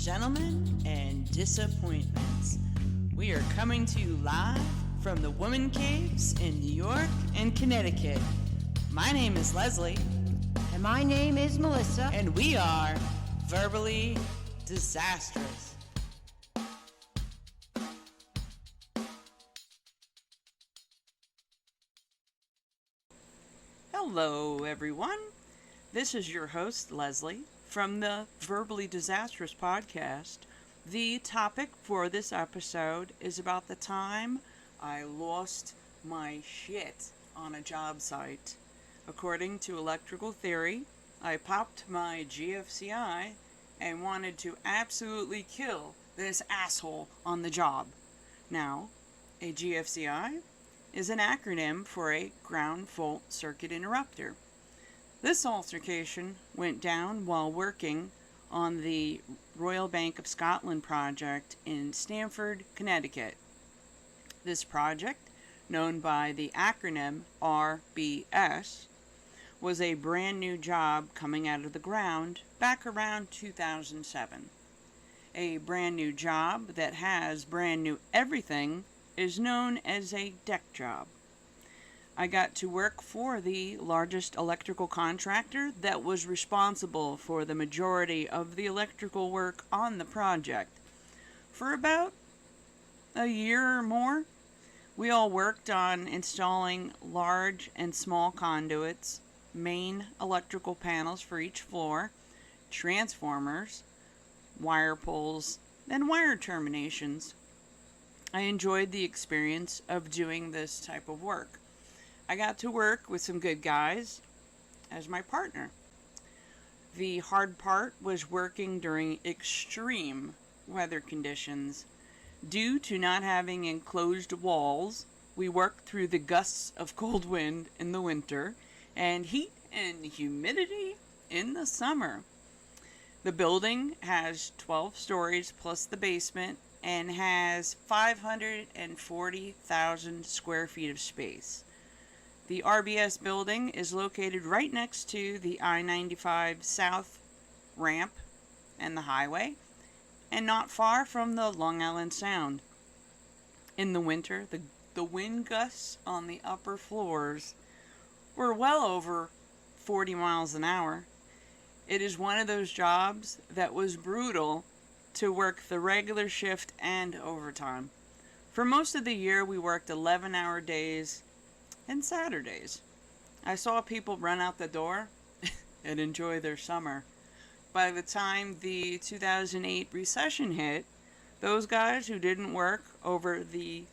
gentlemen, and disappointments. We are coming to you live from the woman caves in New York and Connecticut. My name is Leslie. And my name is Melissa. And we are verbally disastrous. Hello, everyone. This is your host, Leslie, from the Verbally Disastrous podcast. The topic for this episode is about the time I lost my shit on a job site. According to electrical theory, I popped my GFCI and wanted to absolutely kill this asshole on the job. Now, a GFCI is an acronym for a ground fault circuit interrupter. This altercation went down while working on the Royal Bank of Scotland project in Stamford, Connecticut. This project, known by the acronym RBS, was a brand new job coming out of the ground back around 2007. A brand new job that has brand new everything is known as a deck job. I got to work for the largest electrical contractor that was responsible for the majority of the electrical work on the project. For about a year or more, we all worked on installing large and small conduits, main electrical panels for each floor, transformers, wire pulls, and wire terminations. I enjoyed the experience of doing this type of work. I got to work with some good guys as my partner. The hard part was working during extreme weather conditions. Due to not having enclosed walls, we worked through the gusts of cold wind in the winter and heat and humidity in the summer. The building has 12 stories plus the basement and has 540,000 square feet of space. The RBS building is located right next to the I-95 South ramp and the highway, and not far from the Long Island Sound. In the winter, the wind gusts on the upper floors were well over 40 miles an hour. It is one of those jobs that was brutal to work the regular shift and overtime. For most of the year, we worked 11-hour days and Saturdays. I saw people run out the door and enjoy their summer. By the time the 2008 recession hit, those guys who didn't work over the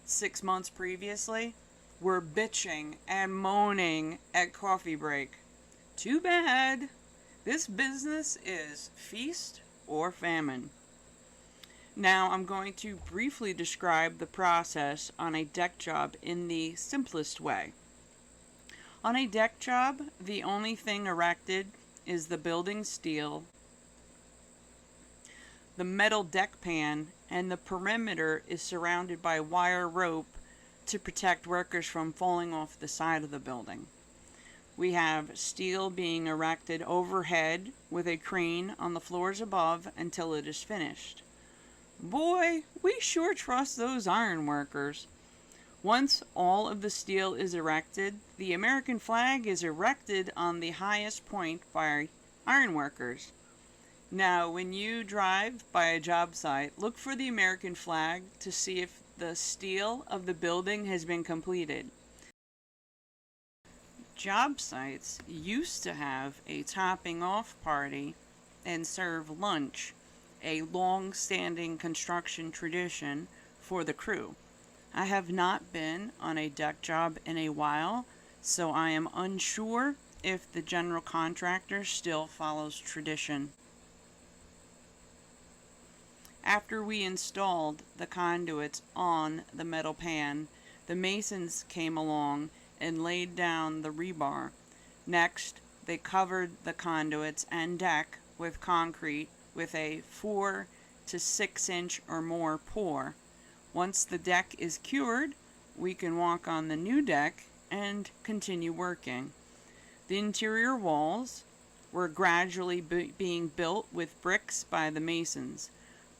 6 months previously were bitching and moaning at coffee break. Too bad. This business is feast or famine. Now I'm going to briefly describe the process on a deck job in the simplest way. On a deck job, the only thing erected is the building steel, the metal deck pan, and the perimeter is surrounded by wire rope to protect workers from falling off the side of the building. We have steel being erected overhead with a crane on the floors above until it is finished. Boy, we sure trust those iron workers. Once all of the steel is erected, the American flag is erected on the highest point by iron workers. Now, when you drive by a job site, look for the American flag to see if the steel of the building has been completed. Job sites used to have a topping off party and serve lunch, a long-standing construction tradition for the crew. I have not been on a deck job in a while, so I am unsure if the general contractor still follows tradition. After we installed the conduits on the metal pan, the masons came along and laid down the rebar. Next, they covered the conduits and deck with concrete with a 4 to 6 inch or more pour. Once the deck is cured, we can walk on the new deck and continue working. The interior walls were gradually being built with bricks by the masons.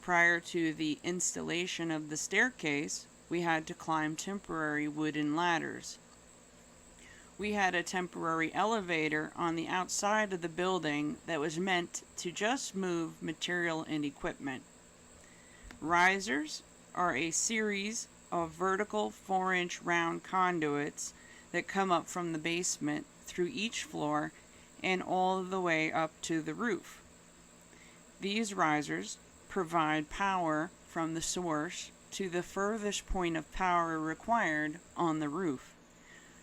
Prior to the installation of the staircase, we had to climb temporary wooden ladders. We had a temporary elevator on the outside of the building that was meant to just move material and equipment. Risers are a series of vertical 4-inch round conduits that come up from the basement through each floor and all the way up to the roof. These risers provide power from the source to the furthest point of power required on the roof.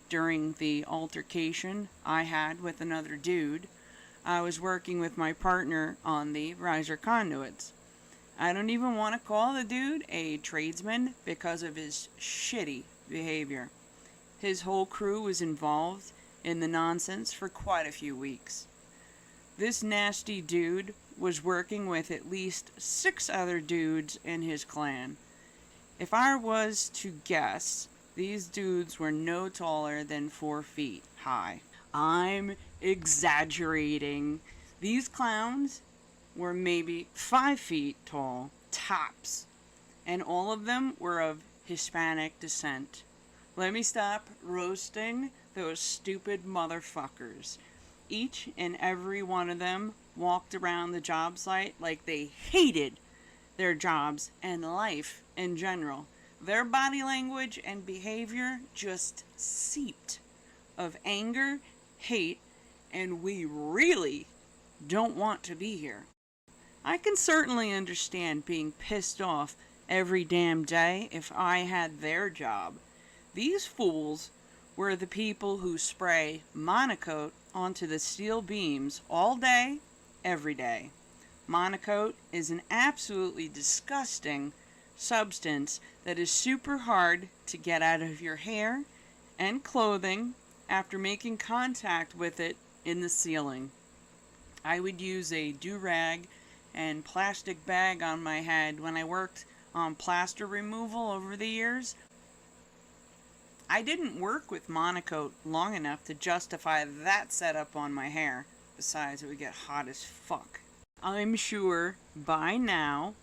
During the altercation I had with another dude, I was working with my partner on the riser conduits. I don't even want to call the dude a tradesman because of his shitty behavior. His whole crew was involved in the nonsense for quite a few weeks. This nasty dude was working with at least 6 other dudes in his clan. If I was to guess, these dudes were no taller than 4 feet high. I'm exaggerating. These clowns were maybe 5 feet tall, tops, and all of them were of Hispanic descent. Let me stop roasting those stupid motherfuckers. Each and every one of them walked around the job site like they hated their jobs and life in general. Their body language and behavior just seeped of anger, hate, and we really don't want to be here. I can certainly understand being pissed off every damn day if I had their job. These fools were the people who spray Monocoat onto the steel beams all day, every day. Monocoat is an absolutely disgusting substance that is super hard to get out of your hair and clothing after making contact with it in the ceiling. I would use a do-rag and plastic bag on my head when I worked on plaster removal over the years. I didn't work with Monocoat long enough to justify that setup on my hair. Besides, it would get hot as fuck. I'm sure by now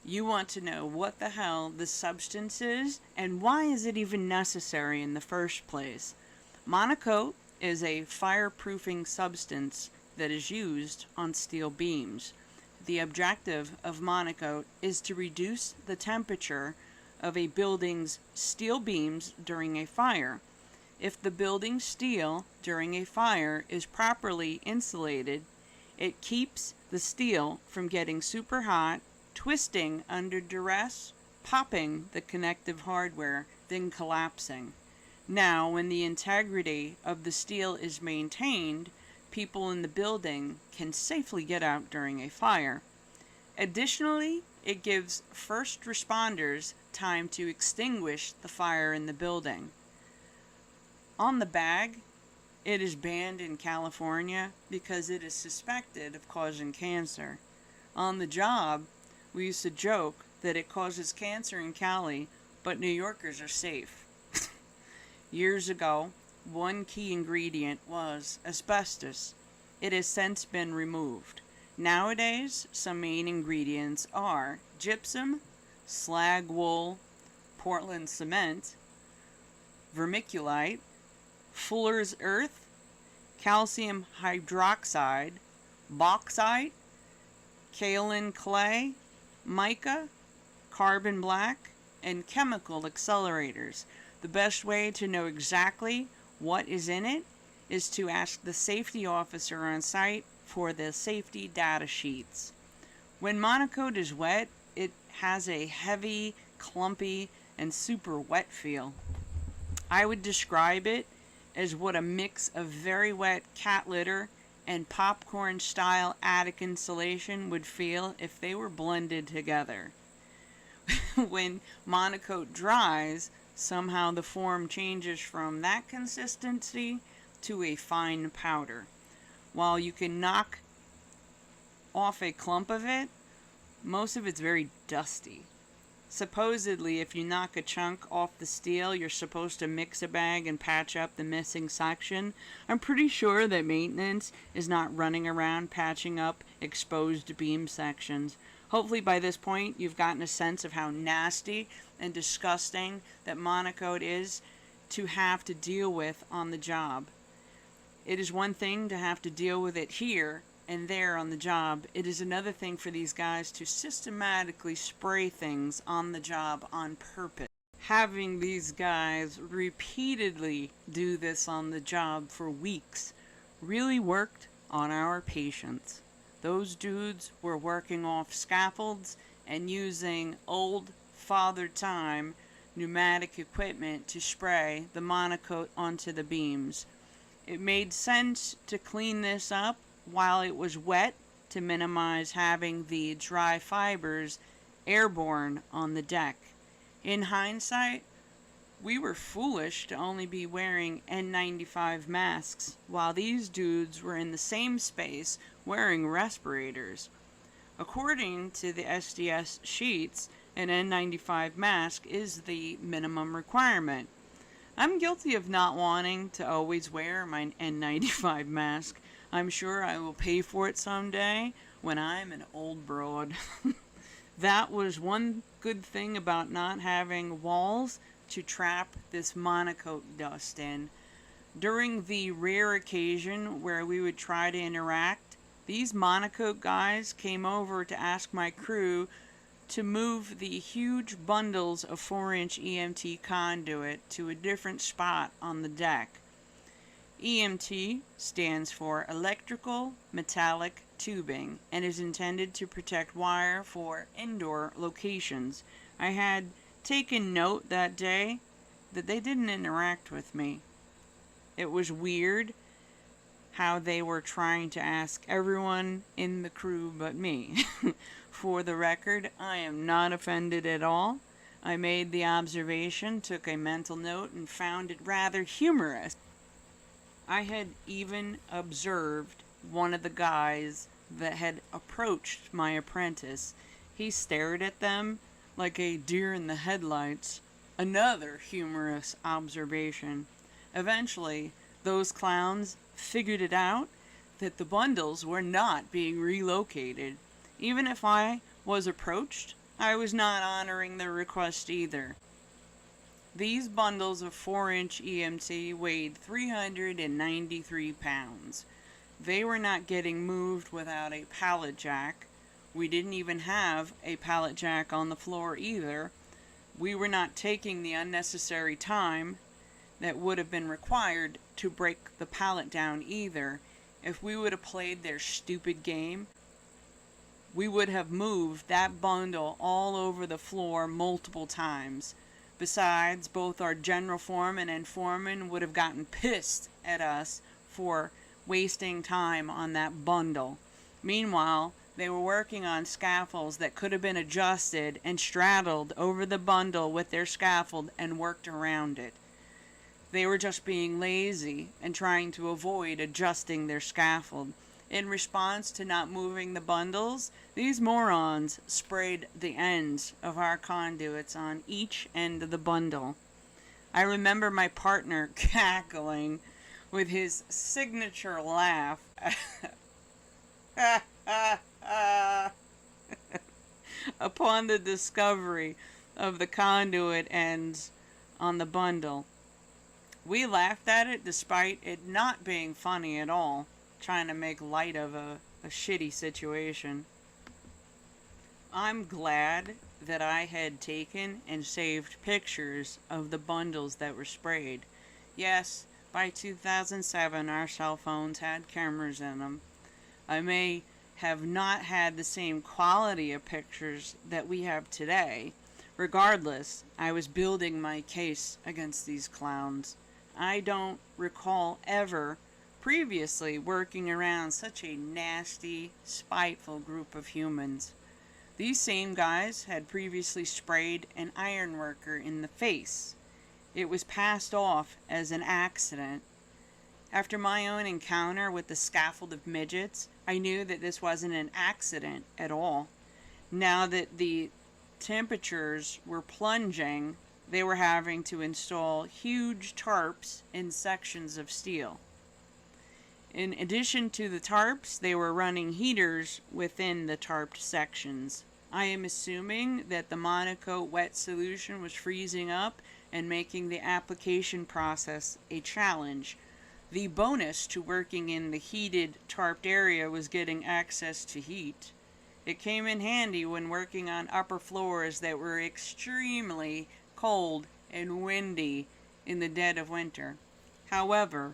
you want to know what the hell this substance is and why is it even necessary in the first place. Monocoat is a fireproofing substance that is used on steel beams. The objective of Monocoat is to reduce the temperature of a building's steel beams during a fire. If the building's steel during a fire is properly insulated, it keeps the steel from getting super hot, twisting under duress, popping the connective hardware, then collapsing. Now, when the integrity of the steel is maintained, people in the building can safely get out during a fire. Additionally, it gives first responders time to extinguish the fire in the building. On the bag, it is banned in California because it is suspected of causing cancer. On the job, we used to joke that it causes cancer in Cali, but New Yorkers are safe. Years ago, one key ingredient was asbestos. It has since been removed. Nowadays, some main ingredients are gypsum, slag wool, Portland cement, vermiculite, fuller's earth, calcium hydroxide, bauxite, kaolin clay, mica, carbon black, and chemical accelerators. The best way to know exactly what is in it is to ask the safety officer on site for the safety data sheets. When Monocoat is wet, it has a heavy, clumpy, and super wet feel. I would describe it as what a mix of very wet cat litter and popcorn-style attic insulation would feel if they were blended together. When Monocoat dries, somehow the form changes from that consistency to a fine powder. While you can knock off a clump of it, most of it's very dusty. Supposedly, if you knock a chunk off the steel, you're supposed to mix a bag and patch up the missing section. I'm pretty sure that maintenance is not running around patching up exposed beam sections. Hopefully by this point you've gotten a sense of how nasty and disgusting that monocoat is to have to deal with on the job. It is one thing to have to deal with it here and there on the job. It is another thing for these guys to systematically spray things on the job on purpose. Having these guys repeatedly do this on the job for weeks really worked on our patience. Those dudes were working off scaffolds and using old Father Time pneumatic equipment to spray the monocoat onto the beams. It made sense to clean this up while it was wet to minimize having the dry fibers airborne on the deck. In hindsight, we were foolish to only be wearing N95 masks while these dudes were in the same space wearing respirators. According to the SDS sheets, an N95 mask is the minimum requirement. I'm guilty of not wanting to always wear my N95 mask. I'm sure I will pay for it someday when I'm an old broad. That was one good thing about not having walls to trap this monocoat dust in. During the rare occasion where we would try to interact, these monocoat guys came over to ask my crew to move the huge bundles of 4-inch EMT conduit to a different spot on the deck. EMT stands for electrical metallic tubing and is intended to protect wire for indoor locations. I had taken note that day that they didn't interact with me. It was weird how they were trying to ask everyone in the crew but me. For the record, I am not offended at all. I made the observation, took a mental note, and found it rather humorous. I had even observed one of the guys that had approached my apprentice. He stared at them like a deer in the headlights. Another humorous observation. Eventually, those clowns figured it out that the bundles were not being relocated. Even if I was approached, I was not honoring their request either. These bundles of 4-inch EMT weighed 393 pounds. They were not getting moved without a pallet jack. We didn't even have a pallet jack on the floor either. We were not taking the unnecessary time that would have been required to break the pallet down either. If we would have played their stupid game, we would have moved that bundle all over the floor multiple times. Besides, both our general foreman and foreman would have gotten pissed at us for wasting time on that bundle. Meanwhile, they were working on scaffolds that could have been adjusted and straddled over the bundle with their scaffold and worked around it. They were just being lazy and trying to avoid adjusting their scaffold. In response to not moving the bundles, these morons sprayed the ends of our conduits on each end of the bundle. I remember my partner cackling with his signature laugh upon the discovery of the conduit ends on the bundle. We laughed at it despite it not being funny at all, trying to make light of a shitty situation. I'm glad that I had taken and saved pictures of the bundles that were sprayed. Yes, by 2007 our cell phones had cameras in them. I may have not had the same quality of pictures that we have today. Regardless, I was building my case against these clowns. I don't recall ever previously working around such a nasty, spiteful group of humans. These same guys had previously sprayed an ironworker in the face. It was passed off as an accident. After my own encounter with the scaffold of midgets, I knew that this wasn't an accident at all. Now that the temperatures were plunging, they were having to install huge tarps in sections of steel. In addition to the tarps, they were running heaters within the tarped sections. I am assuming that the Monocoat wet solution was freezing up and making the application process a challenge. The bonus to working in the heated, tarped area was getting access to heat. It came in handy when working on upper floors that were extremely cold and windy in the dead of winter. However,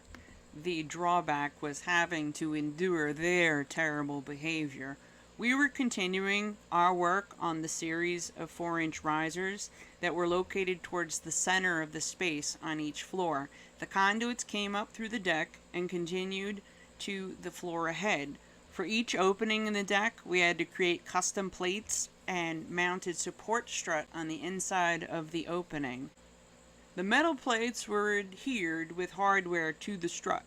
the drawback was having to endure their terrible behavior. We were continuing our work on the series of 4-inch risers that were located towards the center of the space on each floor. The conduits came up through the deck and continued to the floor ahead. For each opening in the deck, we had to create custom plates and mounted support strut on the inside of the opening. The metal plates were adhered with hardware to the strut.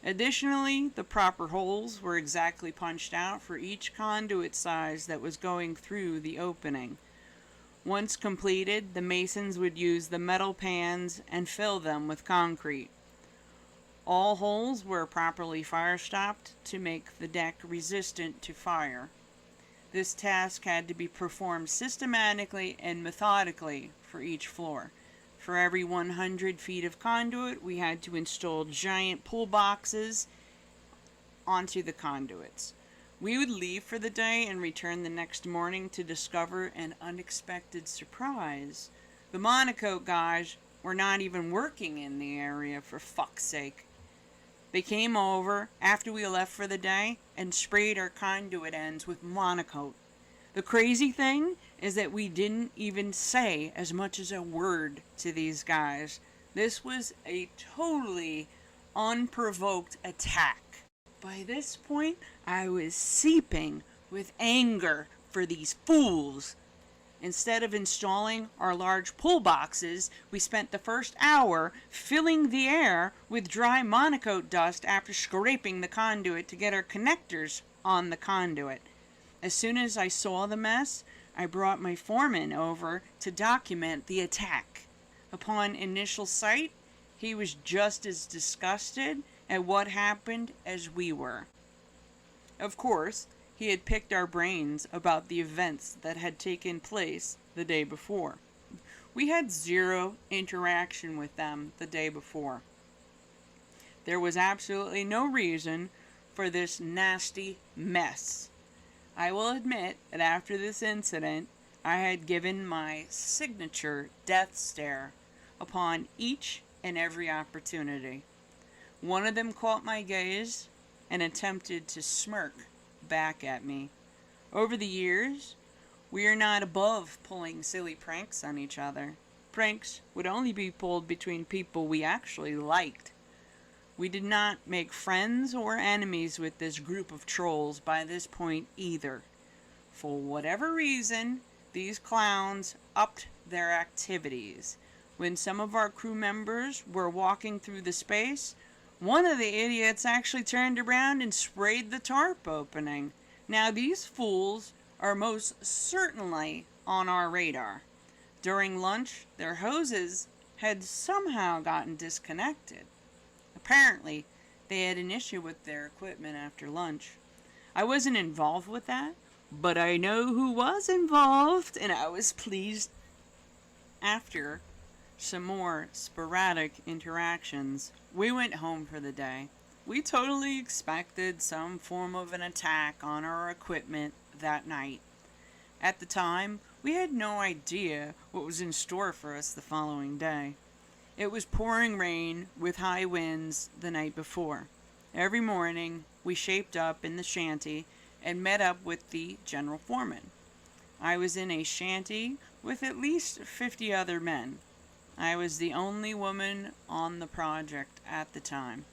Additionally, the proper holes were exactly punched out for each conduit size that was going through the opening. Once completed, the masons would use the metal pans and fill them with concrete. All holes were properly fire stopped to make the deck resistant to fire. This task had to be performed systematically and methodically for each floor. For every 100 feet of conduit, we had to install giant pull boxes onto the conduits. We would leave for the day and return the next morning to discover an unexpected surprise. The Monocoat guys were not even working in the area, for fuck's sake. They came over after we left for the day and sprayed our conduit ends with Monocoat. The crazy thing is that we didn't even say as much as a word to these guys. This was a totally unprovoked attack. By this point, I was seeping with anger for these fools. Instead of installing our large pull boxes, we spent the first hour filling the air with dry Monocoat dust after scraping the conduit to get our connectors on the conduit. As soon as I saw the mess, I brought my foreman over to document the attack. Upon initial sight, he was just as disgusted at what happened as we were. Of course, he had picked our brains about the events that had taken place the day before. We had zero interaction with them the day before. There was absolutely no reason for this nasty mess. I will admit that after this incident, I had given my signature death stare upon each and every opportunity. One of them caught my gaze and attempted to smirk back at me. Over the years, we are not above pulling silly pranks on each other. Pranks would only be pulled between people we actually liked. We did not make friends or enemies with this group of trolls by this point either. For whatever reason, these clowns upped their activities. When some of our crew members were walking through the space, one of the idiots actually turned around and sprayed the tarp opening. Now these fools are most certainly on our radar. During lunch, their hoses had somehow gotten disconnected. Apparently, they had an issue with their equipment after lunch. I wasn't involved with that, but I know who was involved, and I was pleased. After some more sporadic interactions, we went home for the day. We totally expected some form of an attack on our equipment that night. At the time, we had no idea what was in store for us the following day. It was pouring rain with high winds the night before. Every morning, we shaped up in the shanty and met up with the general foreman. I was in a shanty with at least 50 other men. I was the only woman on the project at the time.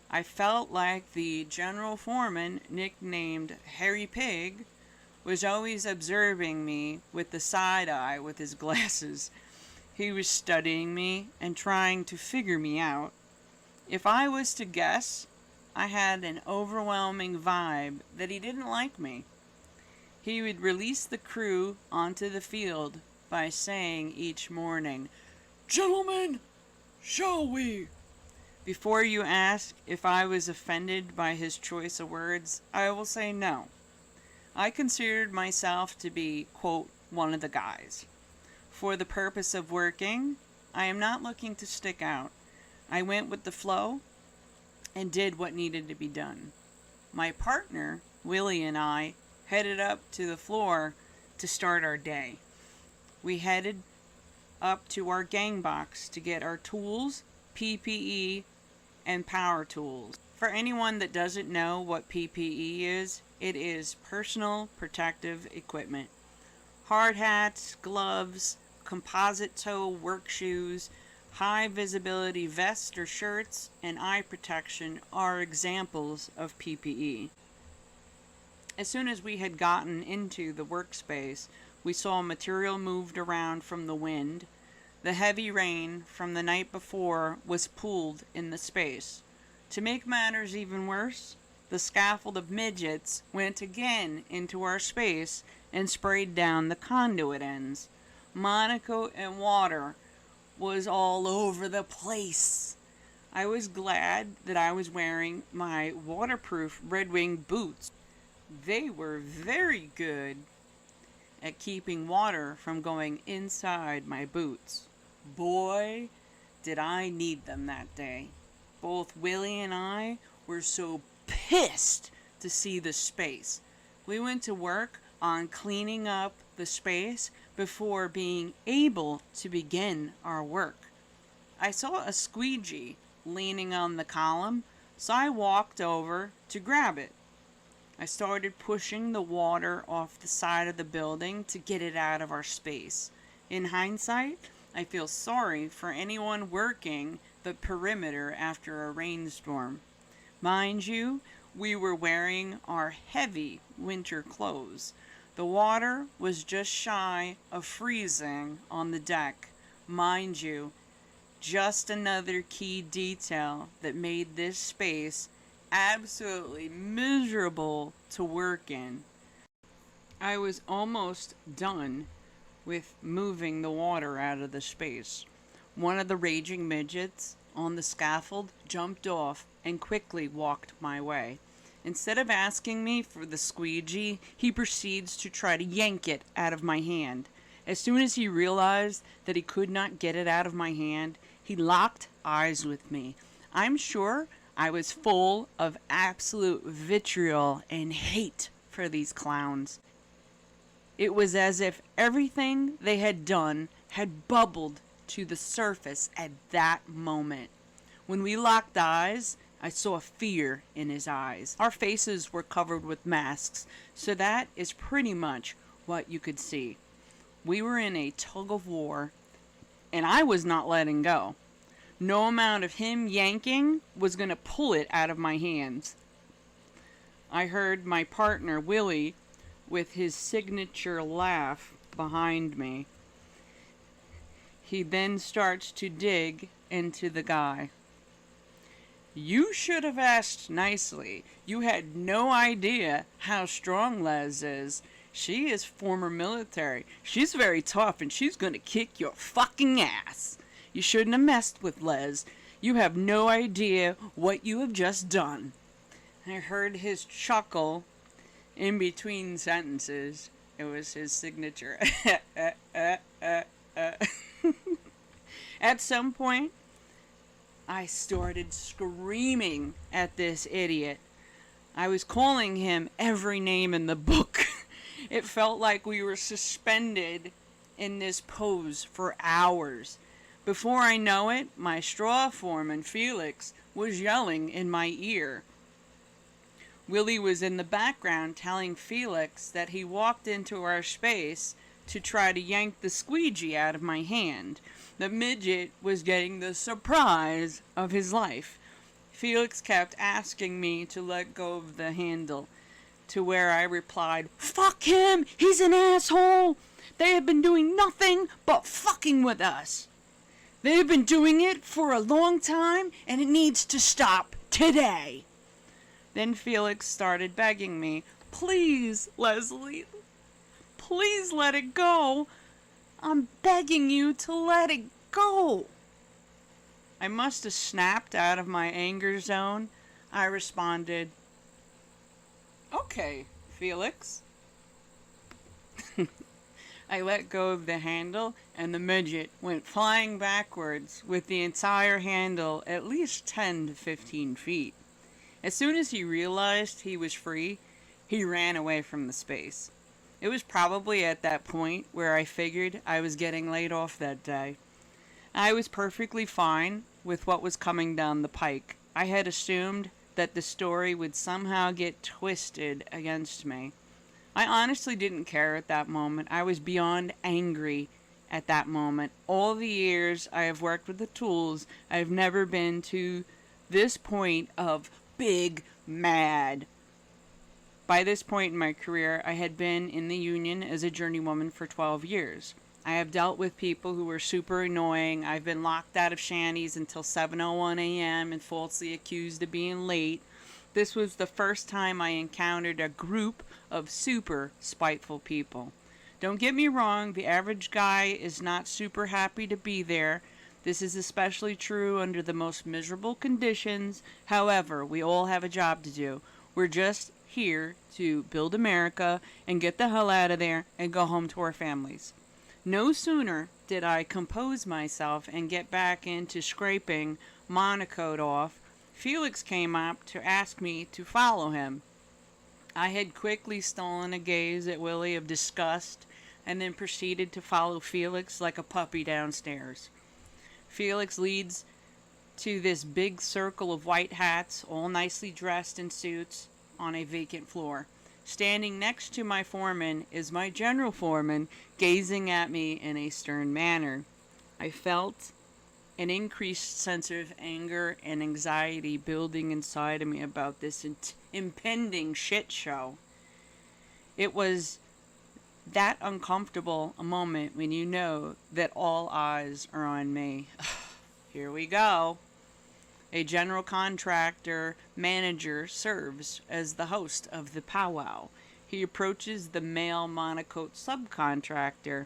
I felt like the general foreman, nicknamed Harry Pig, was always observing me with the side eye with his glasses. He was studying me and trying to figure me out. If I was to guess, I had an overwhelming vibe that he didn't like me. He would release the crew onto the field by saying each morning, "Gentlemen, shall we?" Before you ask if I was offended by his choice of words, I will say no. I considered myself to be, quote, one of the guys. For the purpose of working, I am not looking to stick out. I went with the flow and did what needed to be done. My partner, Willie, and I headed up to the floor to start our day. We headed up to our gang box to get our tools, PPE, and power tools. For anyone that doesn't know what PPE is, it is personal protective equipment. Hard hats, gloves, composite toe work shoes, high visibility vests or shirts, and eye protection are examples of PPE. As soon as we had gotten into the workspace, we saw material moved around from the wind. The heavy rain from the night before was pooled in the space. To make matters even worse, the scaffold of midgets went again into our space and sprayed down the conduit ends. Monaco and water was all over the place. I was glad that I was wearing my waterproof Red Wing boots. They were very good at keeping water from going inside my boots. Boy, did I need them that day. Both Willie and I were so pissed to see the space. We went to work on cleaning up the space before being able to begin our work. I saw a squeegee leaning on the column, so I walked over to grab it. I started pushing the water off the side of the building to get it out of our space. In hindsight, I feel sorry for anyone working the perimeter after a rainstorm. Mind you, we were wearing our heavy winter clothes. The water was just shy of freezing on the deck. Mind you, just another key detail that made this space absolutely miserable to work in. I was almost done with moving the water out of the space. One of the raging midgets on the scaffold jumped off and quickly walked my way. Instead of asking me for the squeegee, he proceeds to try to yank it out of my hand. As soon as he realized that he could not get it out of my hand, he locked eyes with me. I'm sure I was full of absolute vitriol and hate for these clowns. It was as if everything they had done had bubbled to the surface at that moment. When we locked eyes, I saw fear in his eyes. Our faces were covered with masks, so that is pretty much what you could see. We were in a tug of war, and I was not letting go. No amount of him yanking was going to pull it out of my hands. I heard my partner, Willie, with his signature laugh behind me. He then starts to dig into the guy. "You should have asked nicely. You had no idea how strong Les is. She is former military. She's very tough and she's going to kick your fucking ass. You shouldn't have messed with Les. You have no idea what you have just done." I heard his chuckle in between sentences. It was his signature. At some point, I started screaming at this idiot. I was calling him every name in the book. It felt like we were suspended in this pose for hours. Before I know it, my straw foreman, Felix, was yelling in my ear. Willie was in the background telling Felix that he walked into our space to try to yank the squeegee out of my hand. The midget was getting the surprise of his life. Felix kept asking me to let go of the handle, to where I replied, "Fuck him! He's an asshole! They have been doing nothing but fucking with us. They've been doing it for a long time, and it needs to stop today." Then Felix started begging me, "Please, Leslie, Please let it go. I'm begging you to let it go. I must have snapped out of my anger zone. I responded, "Okay, Felix." I let go of the handle, and the midget went flying backwards with the entire handle at least 10 to 15 feet. As soon as he realized he was free, he ran away from the space. It was probably at that point where I figured I was getting laid off that day. I was perfectly fine with what was coming down the pike. I had assumed that the story would somehow get twisted against me. I honestly didn't care at that moment. I was beyond angry at that moment. All the years I have worked with the tools, I've never been to this point of big mad. By this point in my career, I had been in the union as a journeywoman for 12 years. I have dealt with people who were super annoying. I've been locked out of shanties until 7:01 a.m. and falsely accused of being late. This was the first time I encountered a group of super spiteful people. Don't get me wrong, the average guy is not super happy to be there. This is especially true under the most miserable conditions. However, we all have a job to do. We're just here to build America and get the hell out of there and go home to our families. No sooner did I compose myself and get back into scraping Monaco off, Felix came up to ask me to follow him. I had quickly stolen a gaze at Willie of disgust and then proceeded to follow Felix like a puppy downstairs. Felix leads to this big circle of white hats, all nicely dressed in suits, on a vacant floor. Standing next to my foreman is my general foreman, gazing at me in a stern manner. I felt an increased sense of anger and anxiety building inside of me about this impending shit show. It was that uncomfortable a moment when you know that all eyes are on me. Here we go. A general contractor manager serves as the host of the powwow. He approaches the male monocoat subcontractor.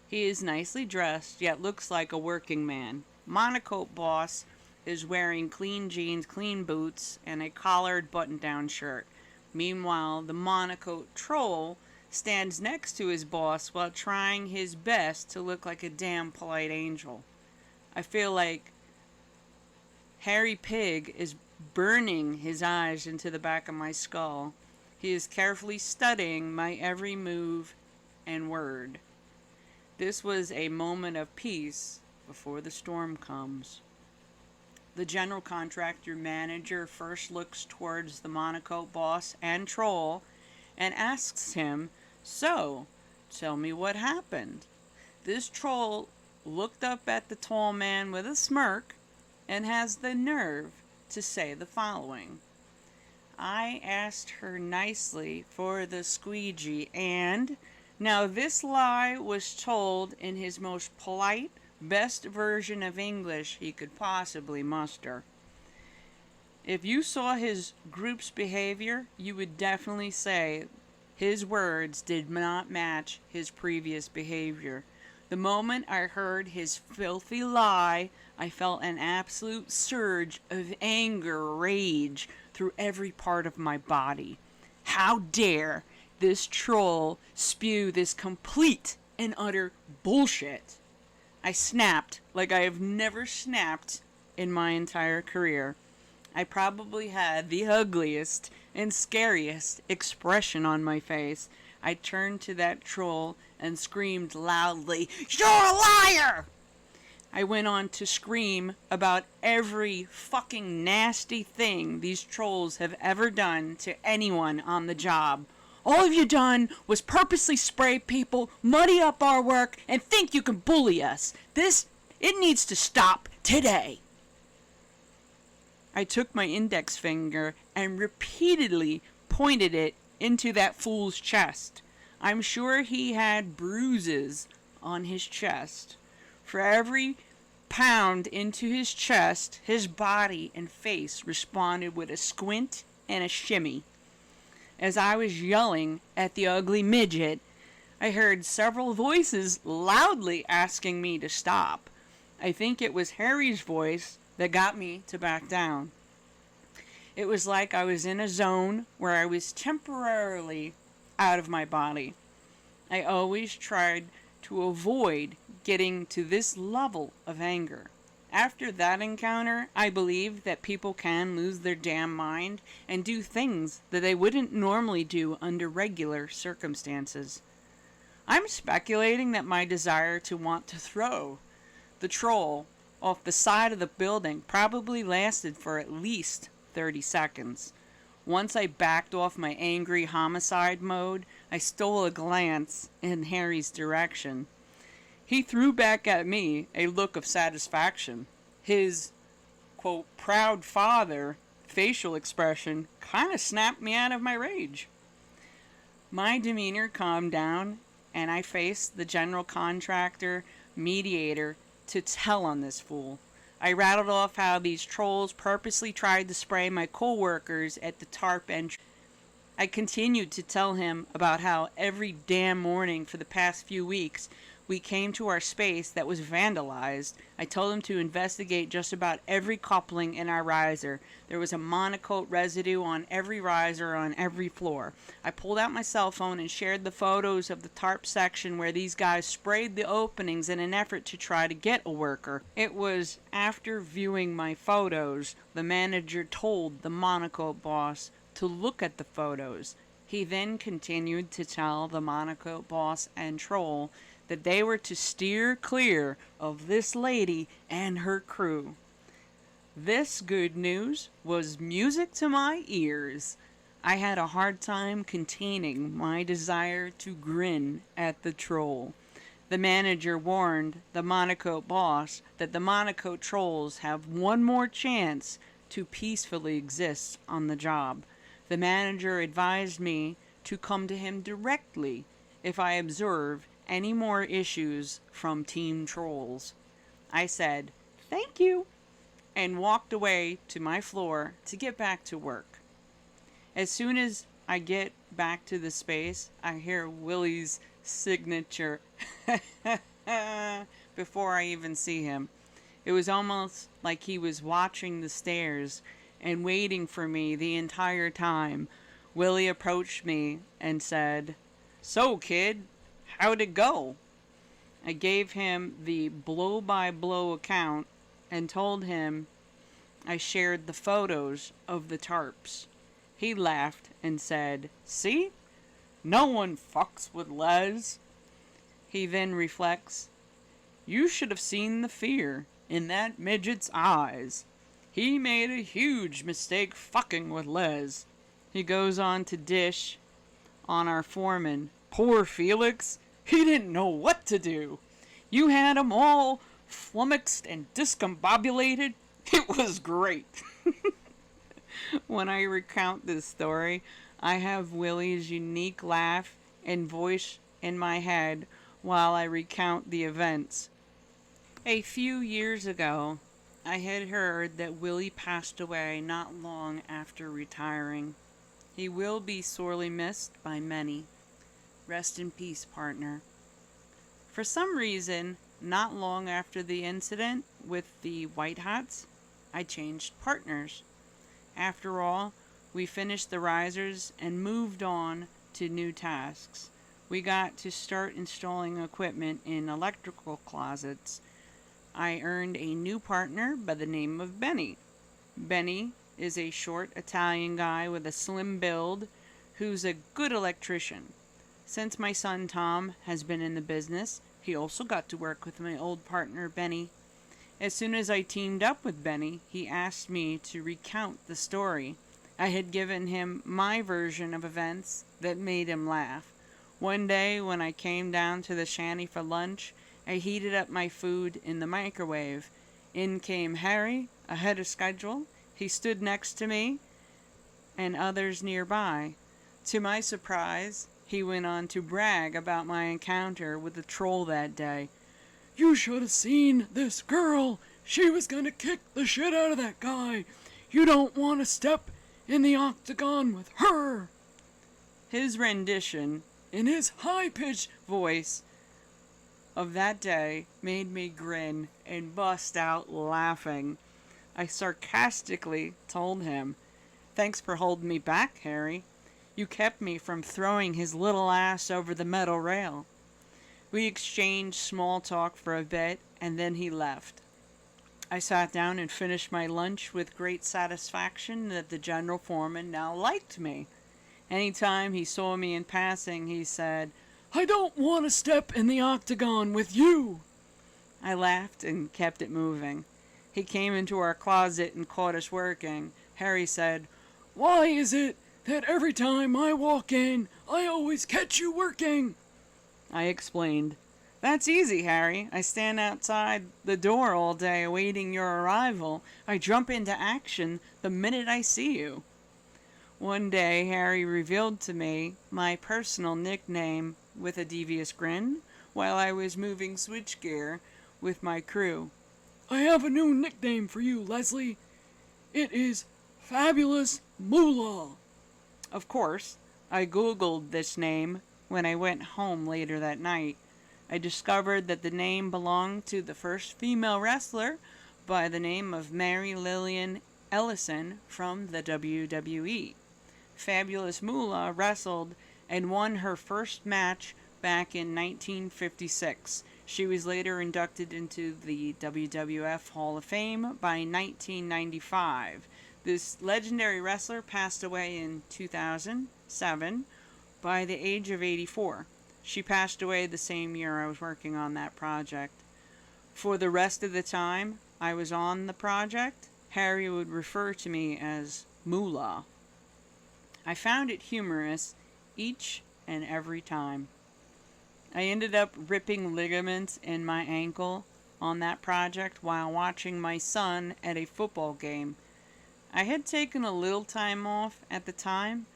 He is nicely dressed, yet looks like a working man. Monocoat boss is wearing clean jeans, clean boots, and a collared button-down shirt. Meanwhile, the monocoat troll stands next to his boss while trying his best to look like a damn polite angel. I feel like Harry Pig is burning his eyes into the back of my skull. He is carefully studying my every move and word. This was a moment of peace before the storm comes. The general contractor manager first looks towards the monocoat boss and troll and asks him, "So, tell me what happened." This troll looked up at the tall man with a smirk and has the nerve to say the following: "I asked her nicely for the squeegee, and..." Now this lie was told in his most polite, best version of English he could possibly muster. If you saw his group's behavior, you would definitely say his words did not match his previous behavior. The moment I heard his filthy lie, I felt an absolute surge of anger, rage through every part of my body. How dare this troll spew this complete and utter bullshit? I snapped like I have never snapped in my entire career. I probably had the ugliest and scariest expression on my face. I turned to that troll and screamed loudly, "You're a liar!" I went on to scream about every fucking nasty thing these trolls have ever done to anyone on the job. All you done was purposely spray people, muddy up our work, and think you can bully us. It needs to stop today. I took my index finger and repeatedly pointed it into that fool's chest. I'm sure he had bruises on his chest. For every pound into his chest, his body and face responded with a squint and a shimmy. As I was yelling at the ugly midget, I heard several voices loudly asking me to stop. I think it was Harry's voice that got me to back down. It was like I was in a zone where I was temporarily out of my body. I always tried to avoid getting to this level of anger. After that encounter, I believe that people can lose their damn mind and do things that they wouldn't normally do under regular circumstances. I'm speculating that my desire to want to throw the troll off the side of the building probably lasted for at least 30 seconds. Once I backed off my angry homicide mode, I stole a glance in Harry's direction. He threw back at me a look of satisfaction. His, quote, proud father facial expression kind of snapped me out of my rage. My demeanor calmed down, and I faced the general contractor mediator to tell on this fool. I rattled off how these trolls purposely tried to spray my co-workers at the tarp entrance. I continued to tell him about how every damn morning for the past few weeks we came to our space that was vandalized. I told him to investigate just about every coupling in our riser. There was a monocoat residue on every riser on every floor. I pulled out my cell phone and shared the photos of the tarp section where these guys sprayed the openings in an effort to try to get a worker. It was after viewing my photos, the manager told the monocoat boss to look at the photos. He then continued to tell the monocoat boss and troll that they were to steer clear of this lady and her crew. This good news was music to my ears. I had a hard time containing my desire to grin at the troll. The manager warned the monocoat boss that the monocoat trolls have one more chance to peacefully exist on the job. The manager advised me to come to him directly if I observe any more issues from Team Trolls. I said, "Thank you," and walked away to my floor to get back to work. As soon as I get back to the space, I hear Willie's signature before I even see him. It was almost like he was watching the stairs and waiting for me the entire time. Willie approached me and said, "So, kid, how'd it go?" I gave him the blow-by-blow account and told him I shared the photos of the tarps. He laughed and said, "See? No one fucks with Les." He then reflects, "You should have seen the fear in that midget's eyes. He made a huge mistake fucking with Les." He goes on to dish on our foreman. "Poor Felix. He didn't know what to do. You had him all flummoxed and discombobulated. It was great." When I recount this story, I have Willie's unique laugh and voice in my head while I recount the events. A few years ago, I had heard that Willie passed away not long after retiring. He will be sorely missed by many. Rest in peace, partner. For some reason, not long after the incident with the White Hats, I changed partners. After all, we finished the risers and moved on to new tasks. We got to start installing equipment in electrical closets. I earned a new partner by the name of Benny. Benny is a short Italian guy with a slim build who's a good electrician. Since my son Tom has been in the business, he also got to work with my old partner Benny. As soon as I teamed up with Benny, he asked me to recount the story. I had given him my version of events that made him laugh. One day when I came down to the shanty for lunch, I heated up my food in the microwave. In came Harry, ahead of schedule. He stood next to me and others nearby. To my surprise, he went on to brag about my encounter with the troll that day. "You should have seen this girl. She was gonna kick the shit out of that guy. You don't want to step in the octagon with her." His rendition in his high-pitched voice of that day made me grin and bust out laughing. I sarcastically told him, "Thanks for holding me back, Harry. You kept me from throwing his little ass over the metal rail." We exchanged small talk for a bit, and then he left. I sat down and finished my lunch with great satisfaction that the general foreman now liked me. Anytime he saw me in passing, he said, "I don't want to step in the octagon with you." I laughed and kept it moving. He came into our closet and caught us working. Harry said, "Why is it that every time I walk in, I always catch you working?" I explained, "That's easy, Harry. I stand outside the door all day awaiting your arrival. I jump into action the minute I see you." One day, Harry revealed to me my personal nickname with a devious grin while I was moving switchgear with my crew. "I have a new nickname for you, Leslie. It is Fabulous Moolah." Of course, I Googled this name when I went home later that night. I discovered that the name belonged to the first female wrestler by the name of Mary Lillian Ellison from the WWE. Fabulous Moolah wrestled and won her first match back in 1956. She was later inducted into the WWF Hall of Fame by 1995. This legendary wrestler passed away in 2007 by the age of 84. She passed away the same year I was working on that project. For the rest of the time I was on the project, Harry would refer to me as Moolah. I found it humorous each and every time. I ended up ripping ligaments in my ankle on that project while watching my son at a football game. I had taken a little time off at the time,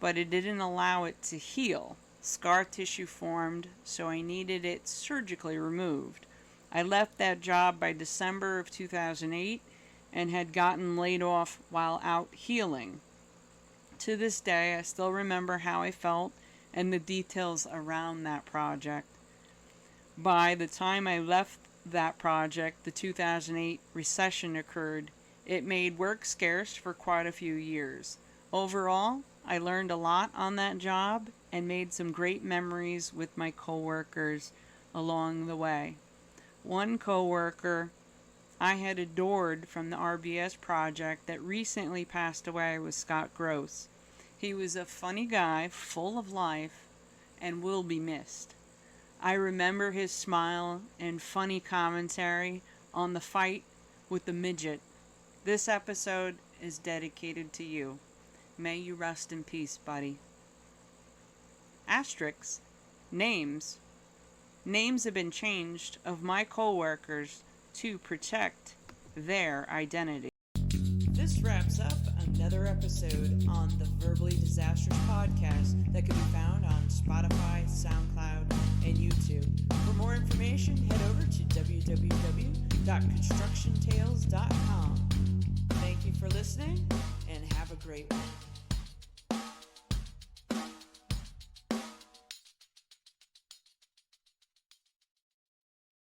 but it didn't allow it to heal. Scar tissue formed, so I needed it surgically removed. I left that job by December of 2008 and had gotten laid off while out healing. To this day, I still remember how I felt and the details around that project. By the time I left that project, the 2008 recession occurred. It made work scarce for quite a few years. Overall, I learned a lot on that job and made some great memories with my coworkers along the way. One coworker I had adored from the RBS project that recently passed away was Scott Gross. He was a funny guy, full of life, and will be missed. I remember his smile and funny commentary on the fight with the midget. This episode is dedicated to you. May you rest in peace, buddy. Asterisks. Names. Names have been changed of my coworkers to protect their identity. This wraps up another episode on the Verbally Disastrous podcast that can be found on Spotify, SoundCloud, and YouTube. For more information, head over to www.constructiontales.com. Thank you for listening, and have a great one.